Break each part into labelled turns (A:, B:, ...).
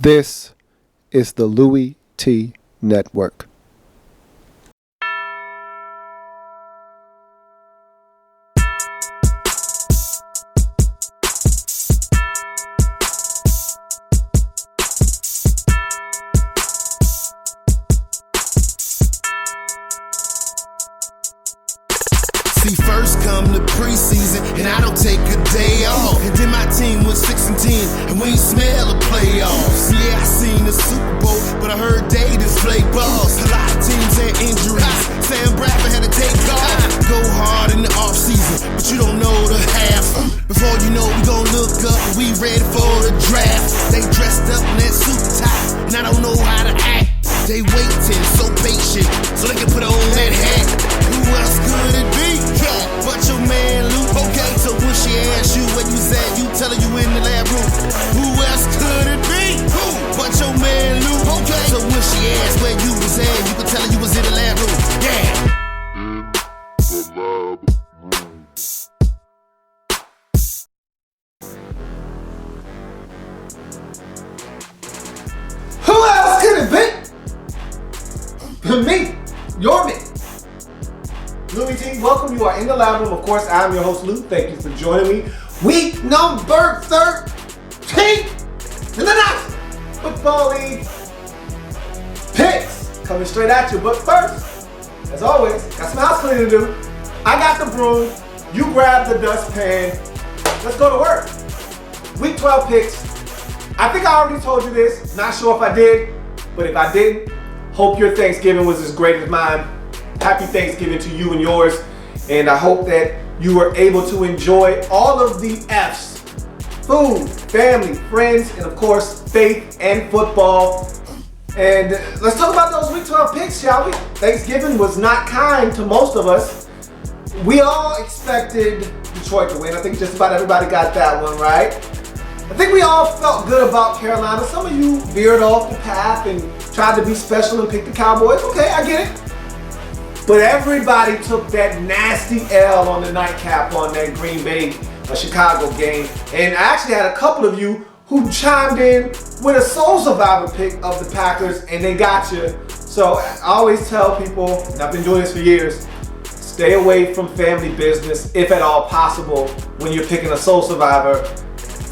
A: This is the Louie Tee Network.
B: See, first come the preseason, and I don't take a day off. And then my team was 6-10, and we ain't smell the playoffs. Yeah, I seen the Super Bowl, but I heard they just play balls. A lot of teams had injuries. Sam Bradford had to take off. Go hard in the offseason, but you don't know the half. Before you know, we gon' look up, and we ready for the draft. They dressed up in that suit tie, and I don't know how to act. They waiting, so patient, so they can put on that hat. Who else could it be? But your man Luke. Okay, so when she asks you where you at, you tell her you in the lab room. Who else could it be? Who? But your man Luke. Okay, so when she asks where you was at, you can tell her you was in the lab room. Yeah.
A: Who else could it be? Me, your me. Louie Tee, welcome. You are in the lab room. Of course, I'm your host, Lou. Thank you for joining me. Week number 13 in the National Football League picks coming straight at you. But first, as always, got some house cleaning to do. I got the broom. You grab the dustpan. Let's go to work. Week 12 picks. I think I already told you this. Not sure if I did, but if I didn't, hope your Thanksgiving was as great as mine. Happy Thanksgiving to you and yours. And I hope that you were able to enjoy all of the F's. Food, family, friends, and of course, faith and football. And let's talk about those Week 12 picks, shall we? Thanksgiving was not kind to most of us. We all expected Detroit to win. I think just about everybody got that one right. I think we all felt good about Carolina. Some of you veered off the path and tried to be special and pick the Cowboys. Okay, I get it. But everybody took that nasty L on the nightcap on that Green Bay Chicago game. And I actually had a couple of you who chimed in with a soul survivor pick of the Packers, and they got you. So I always tell people, and I've been doing this for years, stay away from family business if at all possible when you're picking a soul survivor.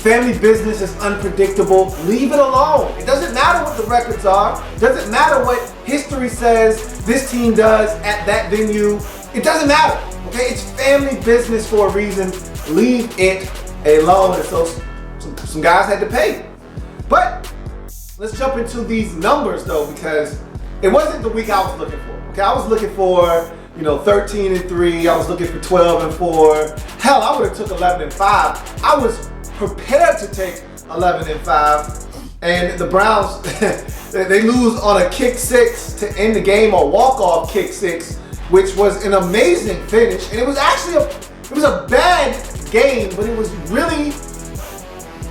A: Family business is unpredictable. Leave it alone. It doesn't matter what the records are. It doesn't matter what history says this team does at that venue. It doesn't matter. Okay, it's family business for a reason. Leave it alone. And so some guys had to pay. But let's jump into these numbers though, because it wasn't the week I was looking for. Okay, I was looking for 13-3. I was looking for 12-4. Hell, I would have took 11-5. I was prepared to take 11-5, and the Browns they lose on a kick six to end the game, or walk-off kick six, which was an amazing finish. And it was actually a bad game, but it was really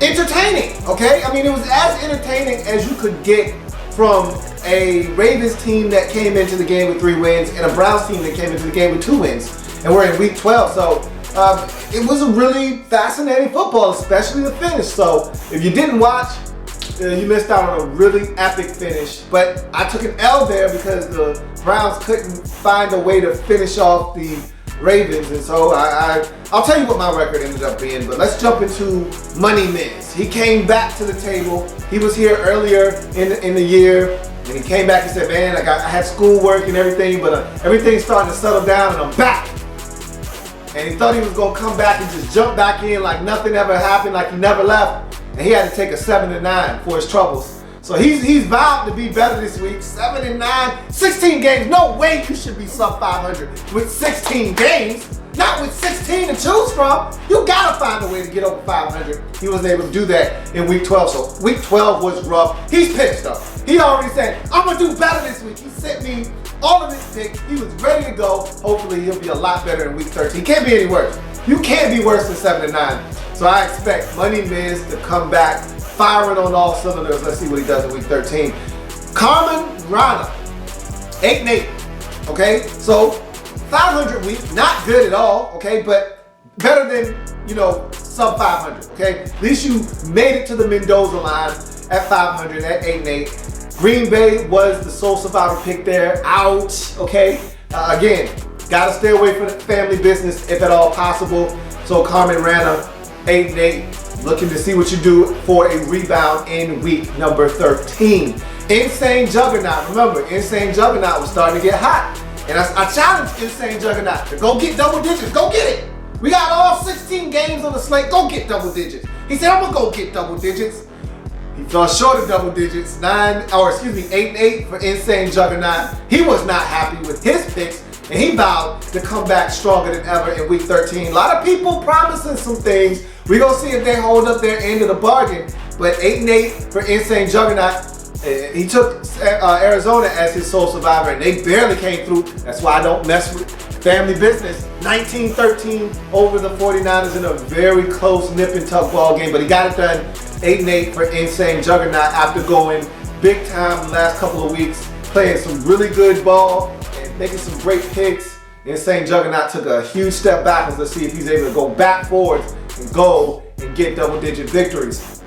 A: entertaining. Okay, I mean, it was as entertaining as you could get from a Ravens team that came into the game with 3 wins and a Browns team that came into the game with 2 wins, and we're in week 12. So it was a really fascinating football, especially the finish. So if you didn't watch, you missed out on a really epic finish. But I took an L there because the Browns couldn't find a way to finish off the Ravens. And so I'll tell you what my record ended up being. But let's jump into Money Miz. He came back to the table. He was here earlier in the year, and he came back and said, man, I had schoolwork and everything, but everything's starting to settle down and I'm back. And he thought he was going to come back and just jump back in like nothing ever happened, like he never left. And he had to take a 7-9 for his troubles. So he's vowed to be better this week. 7-9, 16 games. No way you should be sub 500 with 16 games. Not with 16 to choose from. You got to find a way to get over 500. He wasn't able to do that in week 12. So week 12 was rough. He's pissed though. He already said, I'm going to do better this week. He sent me all of his picks. He was ready to go. Hopefully he'll be a lot better in week 13. He can't be any worse. You can't be worse than 7-9. So I expect Money Miz to come back firing on all cylinders. Let's see what he does in week 13. Carmen Rana, 8-8. Okay, so 500 week, not good at all. Okay, but better than sub 500. Okay, at least you made it to the Mendoza line. at 500 at 8-8. Green Bay was the sole survivor pick there. Ouch. Okay. Again, gotta stay away from the family business if at all possible. So Carmen Rana, 8-8, looking to see what you do for a rebound in week number 13. Insane Juggernaut. Remember, Insane Juggernaut was starting to get hot. And I challenged Insane Juggernaut to go get double digits. Go get it. We got all 16 games on the slate. Go get double digits. He said, I'm gonna go get double digits. He fell short of double digits. 8-8 for Insane Juggernaut. He was not happy with his picks, and he vowed to come back stronger than ever in week 13. A lot of people promising some things. We're gonna see if they hold up their end of the bargain. But 8-8 for Insane Juggernaut. He took Arizona as his sole survivor, and they barely came through. That's why I don't mess with family business. 19-13 over the 49ers in a very close nip and tuck ball game, but he got it done. 8-8 for Insane Juggernaut after going big time the last couple of weeks, playing some really good ball and making some great picks. Insane Juggernaut took a huge step backwards. Let's see if he's able to go back forwards and go and get double-digit victories.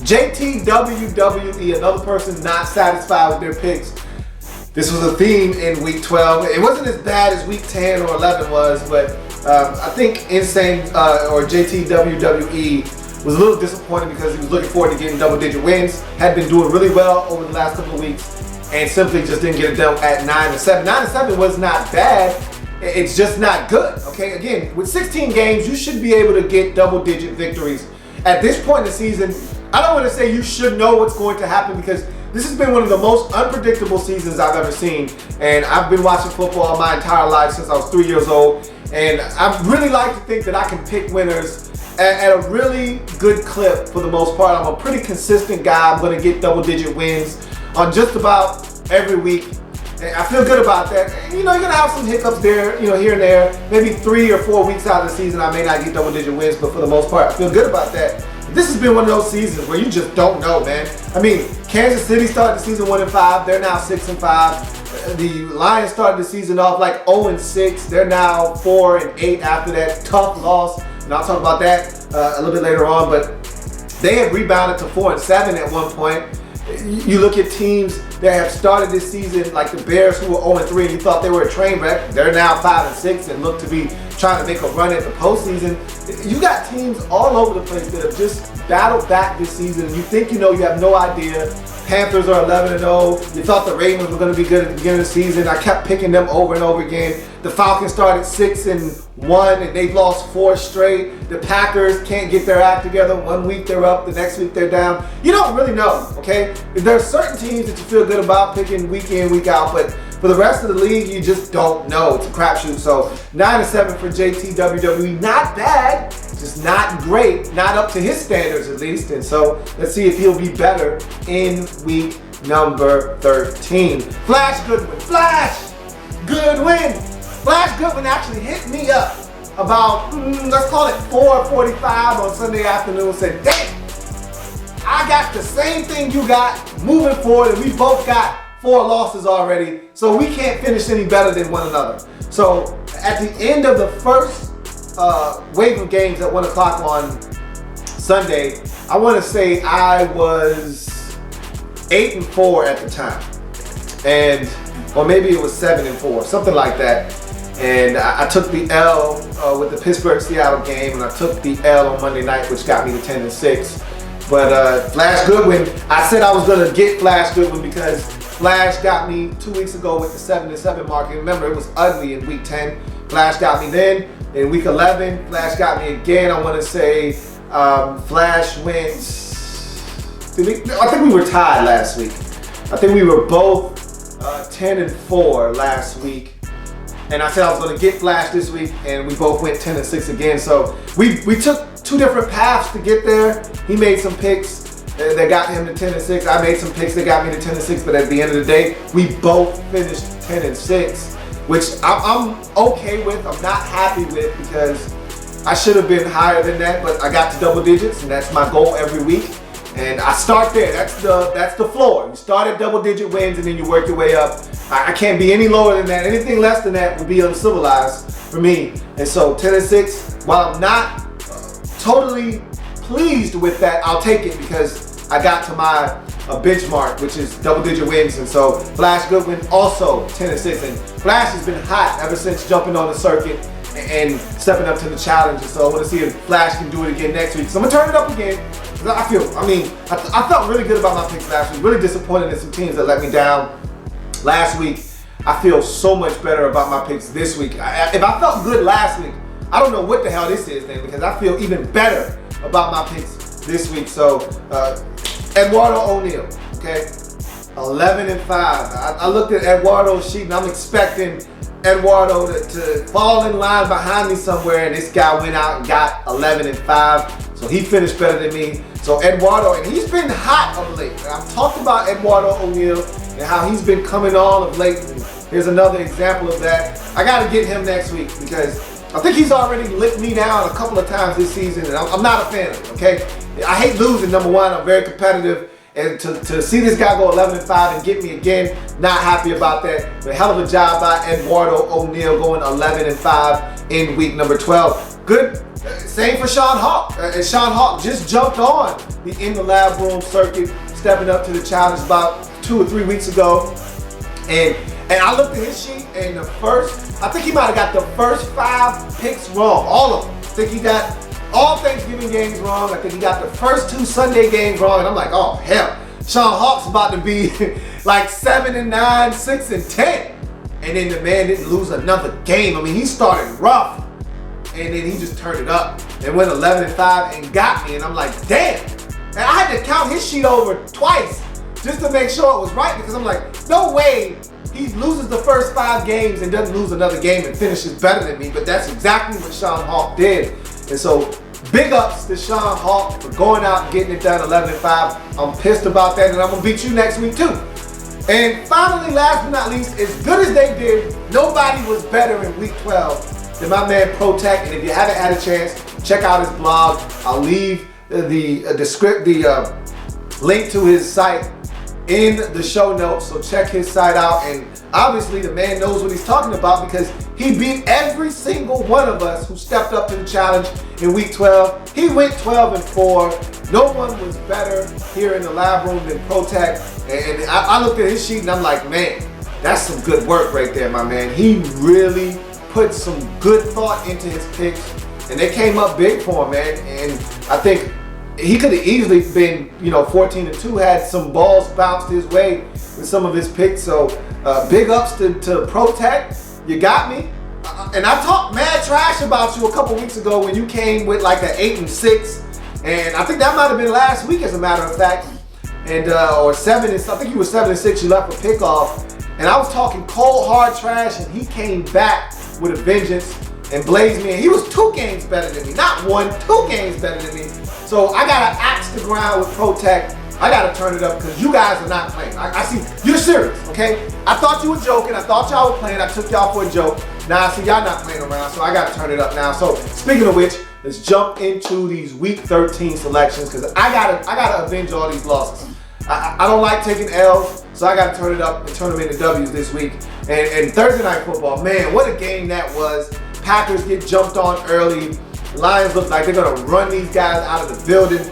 A: JTWWE, another person not satisfied with their picks. This was a theme in week 12. It wasn't as bad as week 10 or 11 was, but I think Insane or JTWWE was a little disappointed because he was looking forward to getting double-digit wins. Had been doing really well over the last couple of weeks, and simply just didn't get it done at 9-7. 9-7 was not bad. It's just not good. Okay, again, with 16 games, you should be able to get double-digit victories. At this point in the season, I don't want to say you should know what's going to happen because this has been one of the most unpredictable seasons I've ever seen. And I've been watching football my entire life since I was 3 years old. And I really like to think that I can pick winners at a really good clip for the most part. I'm a pretty consistent guy. I'm going to get double-digit wins on just about every week. And I feel good about that. And, you know, you're going to have some hiccups there, you know, here and there. Maybe 3 or 4 weeks out of the season, I may not get double-digit wins, but for the most part, I feel good about that. This has been one of those seasons where you just don't know, man. I mean, Kansas City started the season 1-5. They're now 6-5. The Lions started the season off like 0-6. They're now 4-8 after that tough loss. And I'll talk about that a little bit later on. But they had rebounded to 4-7 at one point. You look at teams that have started this season, like the Bears, who were 0-3, and you thought they were a train wreck. They're now 5-6 and look to be trying to make a run at the postseason. You got teams all over the place that have just battled back this season. You think you know, you have no idea. Panthers are 11-0. You thought the Ravens were going to be good at the beginning of the season. I kept picking them over and over again. The Falcons started 6-1 and they've lost 4 straight. The Packers can't get their act together. One week they're up, the next week they're down. You don't really know, okay? There are certain teams that you feel good about picking week in, week out, but for the rest of the league, you just don't know. It's a crapshoot. So 9-7 for JTWWE, not bad, just not great, not up to his standards at least. And so let's see if he'll be better in week number 13. Flash Goodwin, Flash Goodwin. Flash Goodwin actually hit me up about, let's call it 4:45 on Sunday afternoon and said, damn, I got the same thing you got moving forward, and we both got 4 losses already, so we can't finish any better than one another. So at the end of the first wave of games at 1 o'clock on Sunday, I want to say I was 8-4 at the time, or maybe it was 7-4, something like that. And I took the L with the Pittsburgh-Seattle game, and I took the L on Monday night, which got me to 10-6. But Flash Goodwin, I said I was going to get Flash Goodwin because Flash got me 2 weeks ago with the 7-7 mark. And remember, it was ugly in week 10. Flash got me then. In week 11, Flash got me again. I want to say Flash went, I think we were tied last week. I think we were both 10-4 last week. And I said I was going to get Flash this week, and we both went 10-6 again. So we took 2 different paths to get there. He made some picks that got him to 10-6. I made some picks that got me to 10-6. But at the end of the day, we both finished 10-6, which I'm okay with. I'm not happy with because I should have been higher than that. But I got to double digits, and that's my goal every week. And I start there. That's the floor. You start at double-digit wins, and then you work your way up. I can't be any lower than that. Anything less than that would be uncivilized for me. And so 10-6, while I'm not totally pleased with that, I'll take it because I got to my benchmark, which is double-digit wins. And so Flash Goodwin also 10-6. And Flash has been hot ever since jumping on the circuit and stepping up to the challenge. And so I want to see if Flash can do it again next week. So I'm gonna turn it up again. I felt really good about my picks last week. Really disappointed in some teams that let me down last week. I feel so much better about my picks this week. If I felt good last week, I don't know what the hell this is then, because I feel even better about my picks this week. So Eduardo O'Neal, okay, 11-5. I looked at Eduardo's sheet and I'm expecting Eduardo to fall in line behind me somewhere, and this guy went out and got 11-5. So he finished better than me. So Eduardo, and he's been hot of late. I've talked about Eduardo O'Neal and how he's been coming on of late. And here's another example of that. I got to get him next week because I think he's already lit me down a couple of times this season, and I'm not a fan of it, okay? I hate losing, number one. I'm very competitive. And to see this guy go 11-5 and get me again, not happy about that. But hell of a job by Eduardo O'Neal going 11-5 in week number 12. Good. Same for Sean Hawk. Sean Hawk just jumped on the In the Lab Room circuit, stepping up to the challenge about 2 or 3 weeks ago. And I looked at his sheet, and I think he might have got the first 5 picks wrong, all of them. I think he got all Thanksgiving games wrong. I think he got the first 2 Sunday games wrong, and I'm like, oh hell, Sean Hawk's about to be like 7-9, 6-10. And then the man didn't lose another game. I mean, he started rough, and then he just turned it up and went 11-5 and got me. And I'm like, damn. And I had to count his sheet over twice just to make sure it was right, because I'm like, no way he loses the first 5 games and doesn't lose another game and finishes better than me. But that's exactly what Sean Hawk did. And so big ups to Sean Hawk for going out and getting it done 11-5. I'm pissed about that, and I'm gonna beat you next week too. And finally, last but not least, as good as they did, nobody was better in week 12 than my man Protect. And if you haven't had a chance, check out his blog. I'll leave the link to his site in the show notes, so check his site out. And obviously the man knows what he's talking about, because he beat every single one of us who stepped up to the challenge in week 12. He went 12-4. No one was better here in the lab room than Protect. And I looked at his sheet and I'm like, man, that's some good work right there, my man. He really put some good thought into his picks, and they came up big for him, man. And I think he could have easily been, 14-2, had some balls bounced his way with some of his picks. So big ups to Protect. You got me. And I talked mad trash about you a couple weeks ago when you came with like an 8-6. And I think that might have been last week, as a matter of fact. And or 7, I think you were 7-6, you left a pick off. And I was talking cold hard trash, and he came back with a vengeance and blazed me. And he was 2 games better than me. Not 1, 2 games better than me. So I gotta axe the ground with Protect. I gotta turn it up, because you guys are not playing. I see you're serious, okay? I thought you were joking. I thought y'all were playing. I took y'all for a joke. Now I see y'all not playing around, so I gotta turn it up now. So speaking of which, let's jump into these week 13 selections, because I gotta avenge all these losses. I don't like taking L's, so I gotta turn it up and turn them into W's this week. And Thursday Night Football, man, what a game that was. Packers get jumped on early. Lions look like they're gonna run these guys out of the building.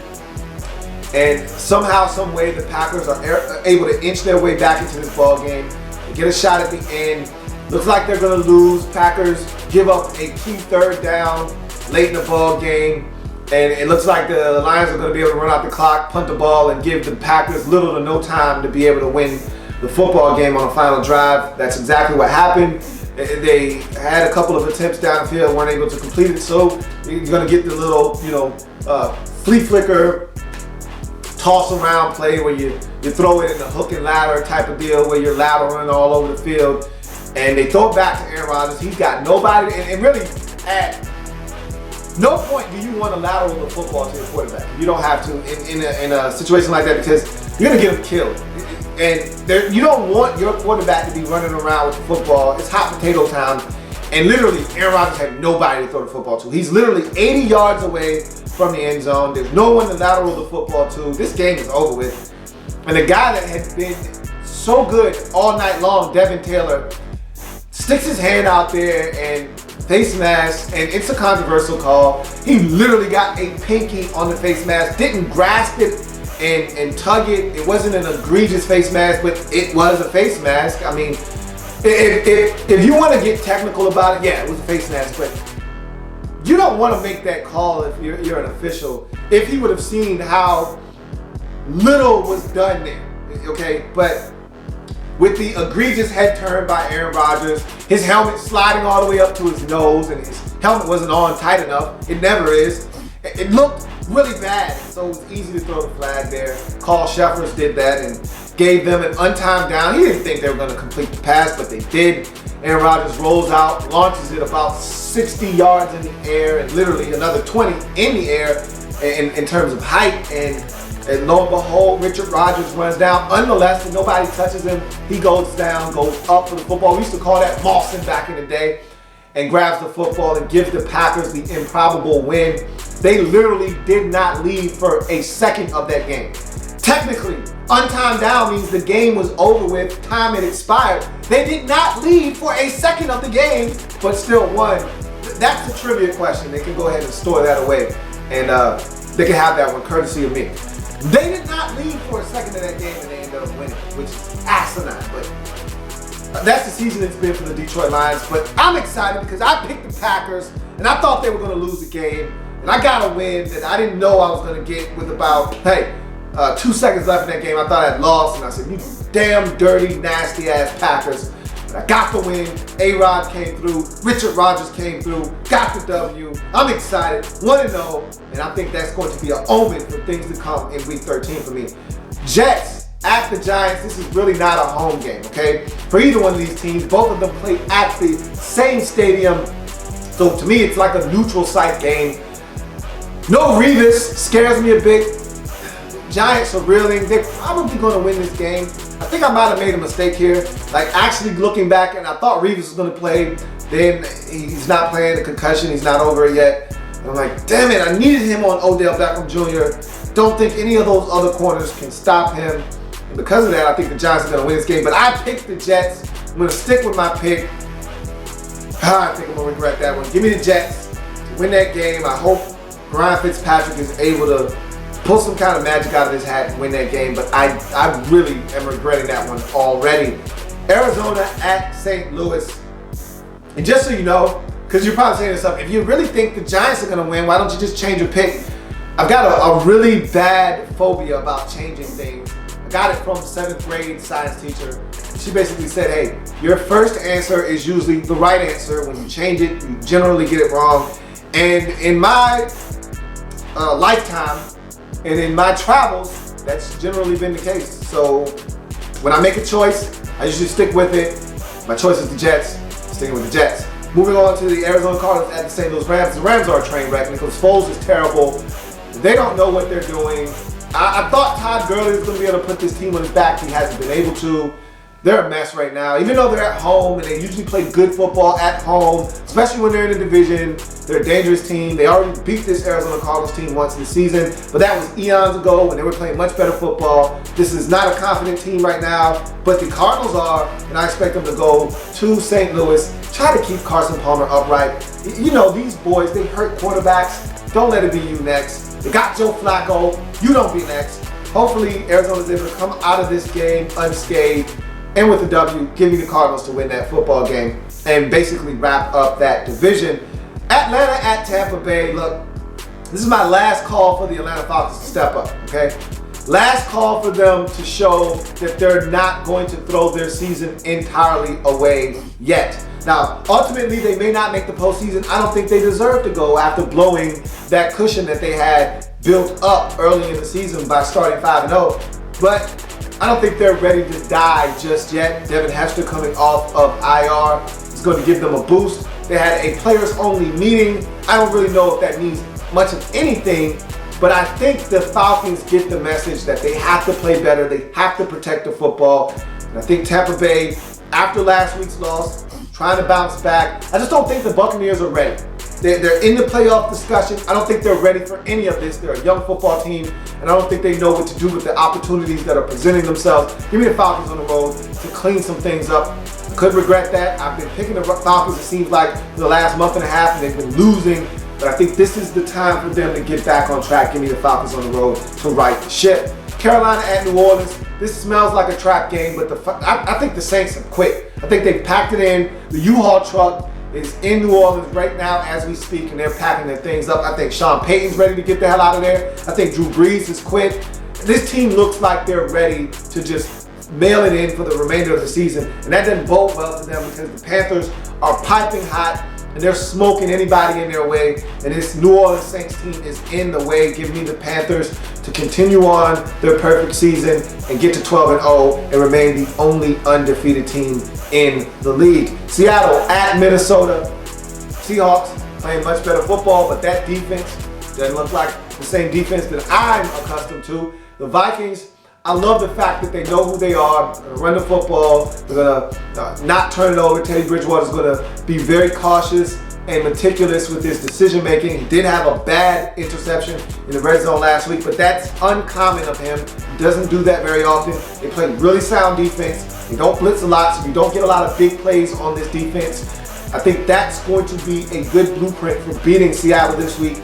A: And somehow, some way, the Packers are able to inch their way back into this ball game. They get a shot at the end. Looks like they're gonna lose. Packers give up a key 3rd down late in the ball game. And it looks like the Lions are gonna be able to run out the clock, punt the ball, and give the Packers little to no time to be able to win the football game on the final drive. That's exactly what happened. They had a couple of attempts downfield, weren't able to complete it. So you're gonna get the little, flea flicker, toss around play where you throw it in a hook and ladder type of deal, where you're lateraling all over the field. And they throw it back to Aaron Rodgers. He's got nobody, and really at no point do you want to lateral the football to your quarterback. You don't have to in a situation like that, because you're gonna get him killed. And you don't want your quarterback to be running around with the football. It's hot potato time. And literally, Aaron Rodgers had nobody to throw the football to. He's literally 80 yards away from the end zone. There's no one to lateral the football to. This game is over with. And the guy that has been so good all night long, Devin Taylor, sticks his hand out there and face mask, and it's a controversial call. He literally got a pinky on the face mask, didn't grasp it and tug it. It wasn't an egregious face mask, but it was a face mask. I mean, if you want to get technical about it, yeah, it was a face mask, but you don't want to make that call if you're an official. If he would have seen how little was done there, okay? But with the egregious head turn by Aaron Rodgers, his helmet sliding all the way up to his nose, and his helmet wasn't on tight enough. It never is. It looked really bad, so it was easy to throw the flag there. Carl Sheffers did that and gave them an untimed down. He didn't think they were going to complete the pass, but they did. Aaron Rodgers rolls out, launches it about 60 yards in the air, and literally another 20 in the air in terms of height. And lo and behold, Richard Rodgers runs down unmolested. Nobody touches him. He goes down, goes up for the football. We used to call that mossing back in the day. And grabs the football and gives the Packers the improbable win. They literally did not leave for a second of that game. Technically, untimed down means the game was over with, time had expired. They did not leave for a second of the game, but still won. That's a trivia question. They can go ahead and store that away, and they can have that one courtesy of me. They did not leave for a second of that game, and they ended up winning, which is asinine, but that's the season it's been for the Detroit Lions. But I'm excited because I picked the Packers, and I thought they were going to lose the game, and I got a win that I didn't know I was going to get with about, 2 seconds left in that game. I thought I'd lost, and I said, you damn dirty, nasty-ass Packers. But I got the win. A-Rod came through. Richard Rodgers came through. Got the W. I'm excited. 1-0, and I think that's going to be an omen for things to come in Week 13 for me. Jets at the Giants. This is really not a home game, okay? For either one of these teams, both of them play at the same stadium. So to me, it's like a neutral site game. No Revis scares me a bit. Giants are reeling. They're probably going to win this game. I think I might have made a mistake here. Like actually looking back, and I thought Revis was going to play. Then he's not playing, the concussion. He's not over it yet. And I'm like, damn it, I needed him on Odell Beckham Jr. Don't think any of those other corners can stop him. And because of that, I think the Giants are going to win this game. But I picked the Jets. I'm going to stick with my pick. I think I'm going to regret that one. Give me the Jets to win that game. I hope Ryan Fitzpatrick is able to pull some kind of magic out of his hat and win that game. But I really am regretting that one already. Arizona at St. Louis. And just so you know, because you're probably saying this up, if you really think the Giants are going to win, why don't you just change your pick? I've got a really bad phobia about changing things. I got it from 7th grade science teacher. She basically said, hey, your first answer is usually the right answer. When you change it, you generally get it wrong. And in my lifetime and in my travels, that's generally been the case. So when I make a choice, I usually stick with it. My choice is the Jets. I'm sticking with the Jets. Moving on to the Arizona Cardinals at the St. Louis Rams. The Rams are a train wreck because Foles is terrible. They don't know what they're doing. I thought Todd Gurley was going to be able to put this team on his back. He hasn't been able to. They're a mess right now. Even though they're at home and they usually play good football at home, especially when they're in the division, they're a dangerous team. They already beat this Arizona Cardinals team once this season, but that was eons ago when they were playing much better football. This is not a confident team right now, but the Cardinals are, and I expect them to go to St. Louis, try to keep Carson Palmer upright. You know, these boys, they hurt quarterbacks. Don't let it be you next. They got Joe Flacco. You don't be next. Hopefully, Arizona's able to come out of this game unscathed and with a W, give me the Cardinals to win that football game and basically wrap up that division. Atlanta at Tampa Bay. Look, this is my last call for the Atlanta Falcons to step up, okay? Last call for them to show that they're not going to throw their season entirely away yet. Now, ultimately, they may not make the postseason. I don't think they deserve to go after blowing that cushion that they had built up early in the season by starting 5-0. But I don't think they're ready to die just yet. Devin Hester coming off of IR is going to give them a boost. They had a players-only meeting. I don't really know if that means much of anything, but I think the Falcons get the message that they have to play better. They have to protect the football. And I think Tampa Bay, after last week's loss, trying to bounce back. I just don't think the Buccaneers are ready. They're in the playoff discussion. I don't think they're ready for any of this. They're a young football team, and I don't think they know what to do with the opportunities that are presenting themselves. Give me the Falcons on the road to clean some things up. I could regret that. I've been picking the Falcons, it seems like, for the last month and a half, and they've been losing. But I think this is the time for them to get back on track. Give me the Falcons on the road to right the ship. Carolina at New Orleans. This smells like a trap game, but I think the Saints have quit. I think they packed it in. The U-Haul truck is in New Orleans right now as we speak, and they're packing their things up. I think Sean Payton's ready to get the hell out of there. I think Drew Brees has quit. This team looks like they're ready to just mail it in for the remainder of the season, and that doesn't bode well for them because the Panthers are piping hot and they're smoking anybody in their way, and this New Orleans Saints team is in the way. Give me the Panthers to continue on their perfect season and get to 12-0 and remain the only undefeated team in the league. Seattle at Minnesota. Seahawks playing much better football, but that defense doesn't look like the same defense that I'm accustomed to. The Vikings, I love the fact that they know who they are. They're going to run the football. They're going to not turn it over. Teddy Bridgewater's going to be very cautious and meticulous with his decision making. He did have a bad interception in the red zone last week, but that's uncommon of him. He doesn't do that very often. They play really sound defense. They don't blitz a lot, so you don't get a lot of big plays on this defense. I think that's going to be a good blueprint for beating Seattle this week.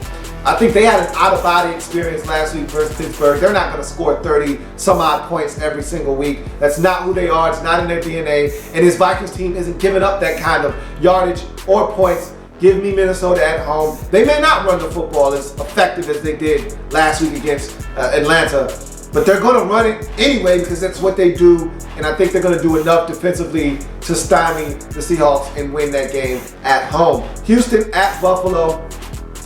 A: I think they had an out-of-body experience last week versus Pittsburgh. They're not going to score 30-some-odd points every single week. That's not who they are. It's not in their DNA. And this Vikings team isn't giving up that kind of yardage or points. Give me Minnesota at home. They may not run the football as effective as they did last week against Atlanta, but they're going to run it anyway because that's what they do. And I think they're going to do enough defensively to stymie the Seahawks and win that game at home. Houston at Buffalo.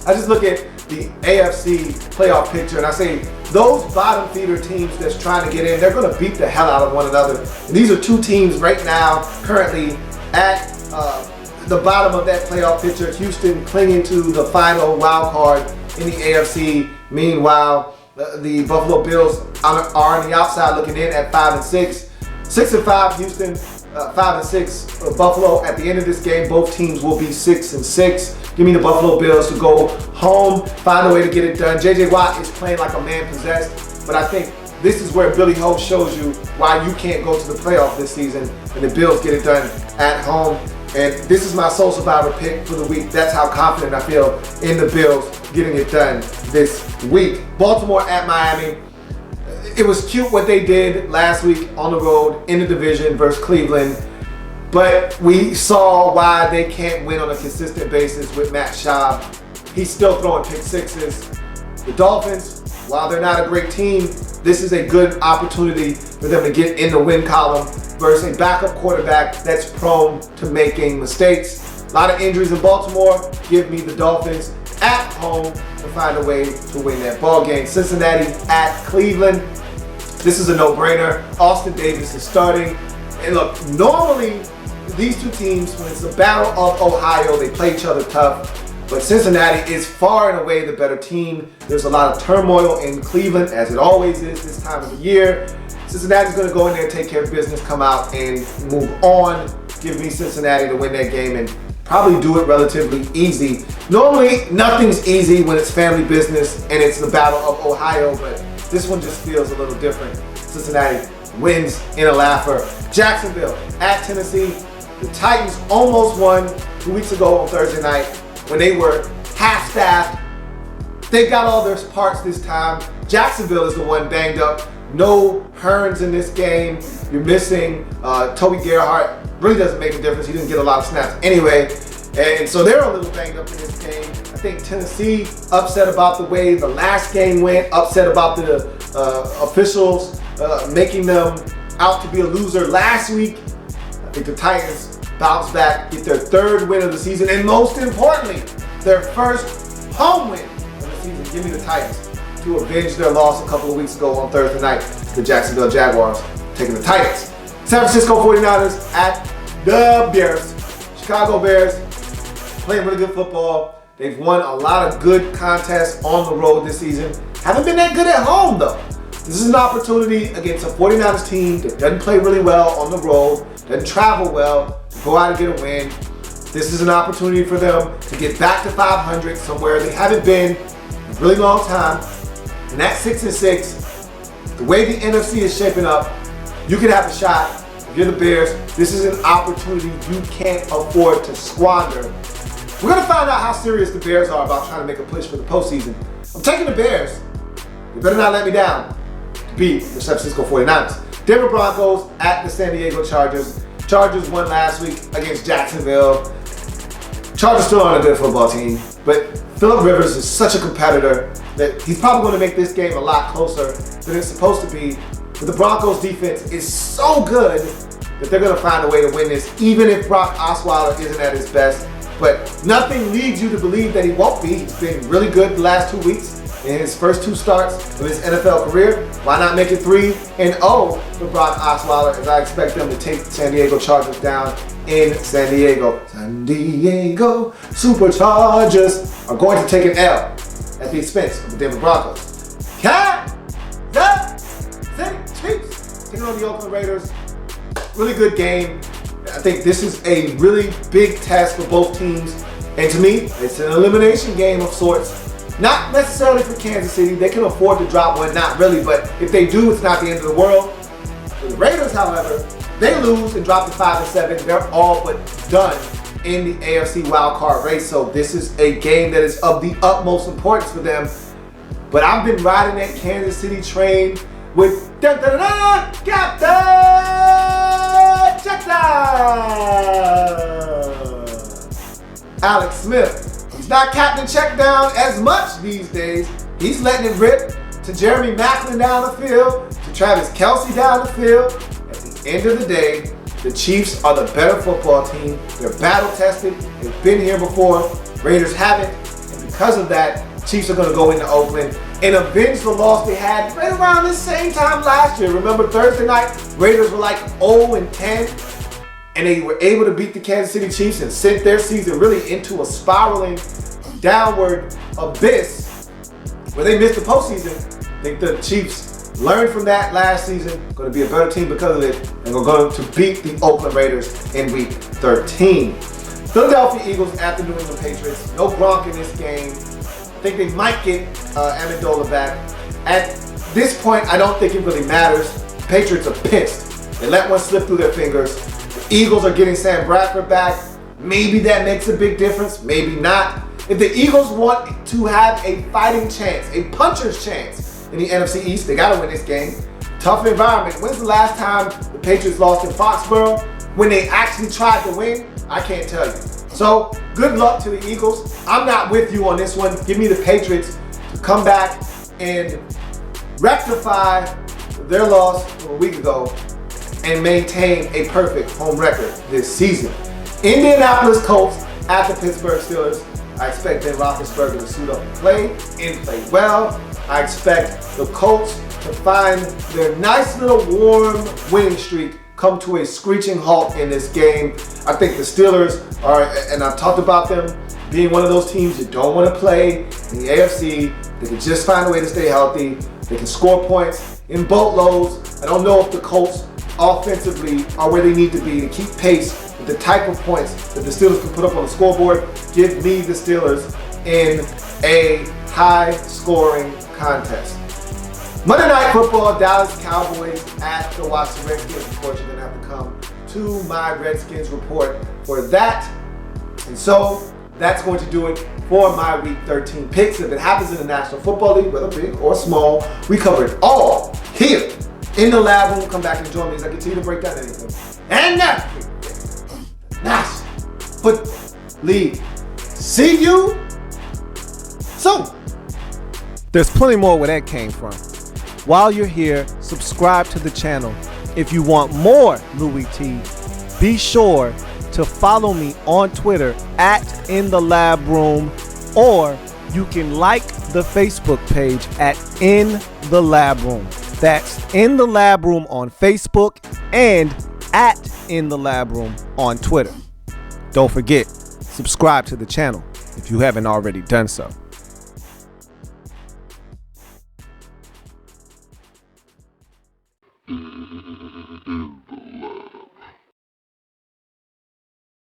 A: I just look at the AFC playoff picture and I say those bottom feeder teams that's trying to get in, they're going to beat the hell out of one another. And these are two teams right now currently at the bottom of that playoff picture. Houston clinging to the final wild card in the AFC. Meanwhile, the Buffalo Bills are on the outside looking in at 5-6. 6-5 Houston, 5-6 Buffalo. At the end of this game, both teams will be 6-6. Give me the Buffalo Bills to go home, find a way to get it done. J.J. Watt is playing like a man possessed, but I think this is where Billy Ho shows you why you can't go to the playoff this season, and the Bills get it done at home. And this is my sole survivor pick for the week. That's how confident I feel in the Bills getting it done this week. Baltimore at Miami. It was cute what they did last week on the road in the division versus Cleveland, but we saw why they can't win on a consistent basis with Matt Schaub. He's still throwing pick sixes. The Dolphins, while they're not a great team, this is a good opportunity for them to get in the win column versus a backup quarterback that's prone to making mistakes. A lot of injuries in Baltimore. Give me the Dolphins at home to find a way to win that ball game. Cincinnati at Cleveland. This is a no-brainer. Austin Davis is starting. And look, normally these two teams, when it's the Battle of Ohio, they play each other tough. But Cincinnati is far and away the better team. There's a lot of turmoil in Cleveland, as it always is this time of the year. Cincinnati's going to go in there and take care of business, come out and move on. Give me Cincinnati to win that game and probably do it relatively easy. Normally, nothing's easy when it's family business and it's the Battle of Ohio, but this one just feels a little different. Cincinnati wins in a laugher. Jacksonville at Tennessee. The Titans almost won 2 weeks ago on Thursday night when they were half-staffed. They got all their parts this time. Jacksonville is the one banged up. No Hearns in this game. You're missing Toby Gerhart. Really doesn't make a difference. He didn't get a lot of snaps anyway. And so they're a little banged up in this game. I think Tennessee upset about the way the last game went, upset about the officials making them out to be a loser last week. I think the Titans bounce back, get their third win of the season, and most importantly, their first home win of the season. Give me the Titans to avenge their loss a couple of weeks ago on Thursday night. The Jacksonville Jaguars taking the Titans. San Francisco 49ers at the Bears. Chicago Bears playing really good football. They've won a lot of good contests on the road this season. Haven't been that good at home though. This is an opportunity against a 49ers team that doesn't play really well on the road, doesn't travel well, to go out and get a win. This is an opportunity for them to get back to 500, somewhere they haven't been in a really long time. And at 6-6, the way the NFC is shaping up, you could have a shot. If you're the Bears, this is an opportunity you can't afford to squander. We're going to find out how serious the Bears are about trying to make a push for the postseason. I'm taking the Bears. You better not let me down. beat the San Francisco 49ers. Denver Broncos at the San Diego Chargers. Chargers won last week against Jacksonville. Chargers still aren't a good football team, but Phillip Rivers is such a competitor that he's probably going to make this game a lot closer than it's supposed to be. But the Broncos defense is so good that they're going to find a way to win this, even if Brock Osweiler isn't at his best. But nothing leads you to believe that he won't be. He's been really good the last 2 weeks in his first 2 starts of his NFL career. Why not make it 3-0 for Brock Osweiler, as I expect them to take the San Diego Chargers down in San Diego. San Diego Superchargers are going to take an L at the expense of the Denver Broncos. Kansas City Chiefs taking on the Oakland Raiders. Really good game. I think this is a really big test for both teams. And to me, it's an elimination game of sorts. Not necessarily for Kansas City. They can afford to drop one, not really. But if they do, it's not the end of the world. For the Raiders, however, they lose and drop to 5-7. They're all but done in the AFC wildcard race. So this is a game that is of the utmost importance for them. But I've been riding that Kansas City train with Captain Checkdown, Alex Smith. He's not Captain Checkdown as much these days. He's letting it rip to Jeremy Maclin down the field, to Travis Kelce down the field. At the end of the day, the Chiefs are the better football team. They're battle tested. They've been here before. Raiders haven't. And because of that, Chiefs are going to go into Oakland and avenge the loss they had right around the same time last year. Remember Thursday night, Raiders were like 0-10, and they were able to beat the Kansas City Chiefs and sent their season really into a spiraling downward abyss where they missed the postseason. I think the Chiefs learned from that last season, going to be a better team because of it, and we're going to beat the Oakland Raiders in week 13. Philadelphia Eagles at the New England Patriots. No Gronk in this game. I think they might get Amendola back. At this point, I don't think it really matters. The Patriots are pissed. They let one slip through their fingers. The Eagles are getting Sam Bradford back. Maybe that makes a big difference, maybe not. If the Eagles want to have a fighting chance, a puncher's chance in the NFC East, they gotta win this game. Tough environment. When's the last time the Patriots lost in Foxborough? When they actually tried to win? I can't tell you. So, good luck to the Eagles. I'm not with you on this one. Give me the Patriots to come back and rectify their loss from a week ago and maintain a perfect home record this season. Indianapolis Colts at the Pittsburgh Steelers. I expect Ben Roethlisberger to suit up and play well. I expect the Colts to find their nice little warm winning streak come to a screeching halt in this game. I think the Steelers are, and I've talked about them being one of those teams you don't want to play in the AFC. They can just find a way to stay healthy. They can score points in boatloads. I don't know if the Colts offensively are where they need to be to keep pace with the type of points that the Steelers can put up on the scoreboard. Give me the Steelers in a high-scoring contest. Monday Night Football, Dallas Cowboys at the Washington Redskins. Of course, you're going to have to come to my Redskins report for that. And so, that's going to do it for my Week 13 picks. If it happens in the National Football League, whether big or small, we cover it all here in the lab room. Come back and join me as I continue to break down anything and nothing. National Football League. See you soon. There's plenty more where that came from. While you're here, subscribe to the channel. If you want more Louie Tee, be sure to follow me on Twitter at @InTheLabRoom, or you can like the Facebook page at In the Lab Room. That's In the Lab Room on Facebook and at In the Lab Room on Twitter. Don't forget, subscribe to the channel if you haven't already done so.
C: In the lab.